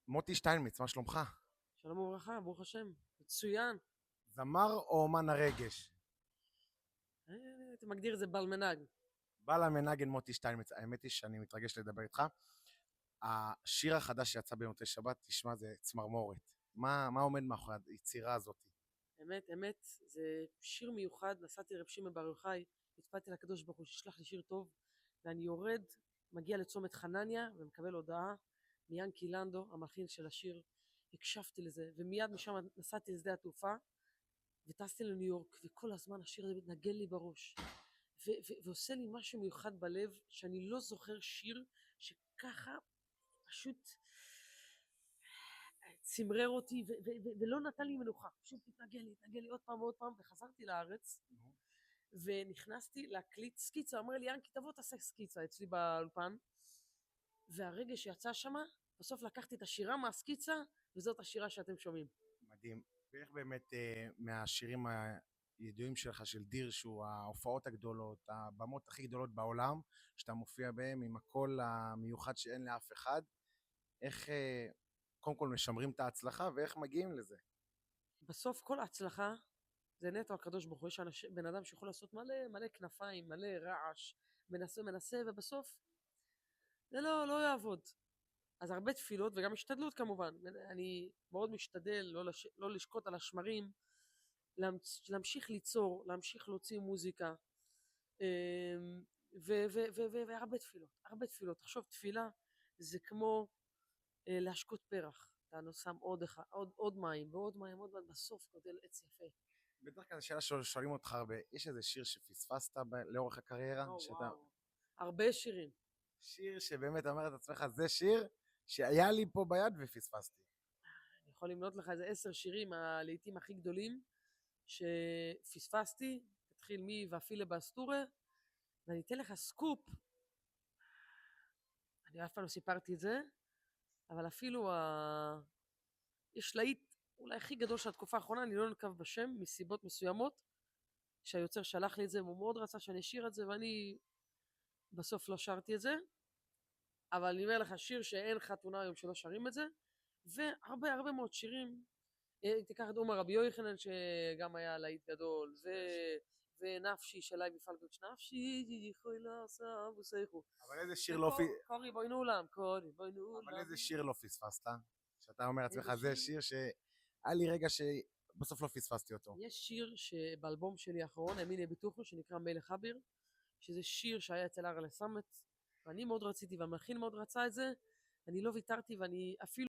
מוטי שטיינמיץ, מה שלומך? שלום וברכה, ברוך השם, מצוין. זמר או אומן הרגש? אתה מגדיר את זה בלמנג. בעל המנגן מוטי שטיינמיץ, האמת היא שאני מתרגש לדבר איתך. השיר החדש שיצא במוצאי שבת, תשמע, זה צמרמורת. מה עומד מאחורי היצירה הזאת? אמת, זה שיר מיוחד. נסעתי לרב שמעון בר יוחאי, התפללתי לקדוש ברוך הוא שישלח לי שיר טוב, ואני יורד, מגיע לצומת חנניה ומקבל הודעה מיאנקי לנדו, המלחין של השיר. הקשבתי לזה, ומיד משם נסעתי לשדה התעופה וטסתי לניו יורק, וכל הזמן השיר הזה מתנגן לי בראש ועושה לי משהו מיוחד בלב, שאני לא זוכר שיר שככה פשוט צמרר אותי ולא נתן לי מנוחה, פשוט התנגן לי עוד פעם ועוד פעם. וחזרתי לארץ ונכנסתי להקליט סקיצה. אומר לי ינקי, תבוא תעשה סקיצה אצלי באולפן. והרגע שיצא שמה, בסוף לקחתי את השירה מהסקיצה, וזאת השירה שאתם שומעים. מדהים. ואיך באמת מהשירים הידועים שלך, של דיר, שהוא ההופעות הגדולות, הבמות הכי גדולות בעולם, שאתה מופיע בהם עם הקול המיוחד שאין לאף אחד, איך קודם כל משמרים את ההצלחה ואיך מגיעים לזה? בסוף כל ההצלחה זה נטו הקדוש ברוך הוא. יש בן אדם שיכול לעשות מלא כנפיים, מלא רעש, מנסה, ובסוף זה לא יעבוד. אז הרבה תפילות וגם השתדלות כמובן. אני מאוד משתדל לא לשקוט על השמרים, להמשיך ליצור, להמשיך להוציא מוזיקה, והרבה תפילות. תחשוב, תפילה זה כמו להשקות פרח. אתה שם עוד מים ועוד מים, בסוף גודל עץ יפה. בדרך כלל שאלה ששואלים אותך הרבה, יש איזה שיר שפספסת לאורך הקריירה? וואו, הרבה שירים. שיר שבאמת אומר את עצמך, זה שיר שהיה לי פה ביד ופספסתי. אני יכול למנות לך איזה 10 שירים, הלעיתים הכי גדולים שפספסתי. תתחיל ואפילה באסטורה, ואני אתן לך סקופ. אני אף פעם לא סיפרתי את זה, אבל אפילו יש להיט אולי הכי גדול של התקופה האחרונה, אני לא נקב בשם מסיבות מסוימות, שהיוצר שלח לי את זה והוא מאוד רצה שאני אשיר את זה, ואני בסוף לא שרתי את זה. אבל אני אומר לך, שיר שאין חתונה היום שלא שרים את זה, והרבה מאוד שירים. תיקח את עומר רבי יוחנן שגם היה להיט גדול, ונפשי של לייבי פלגוץ', נפשי יכולה לעשה וסייכו. אבל איזה שיר לא קורי בוי נעולם. אבל איזה שיר לא פספסת? שאתה אומר לעצמך, זה שיר שהיה לי רגע שבסוף לא פספסתי אותו. יש שיר שבאלבום שלי האחרון, אמיני ביטוחו, שנקרא מלך אביר, שזה שיר שהיה אצל ארלה סמט, ואני מאוד רציתי והמלחין מאוד רצה את זה. אני לא ויתרתי, ואני אפילו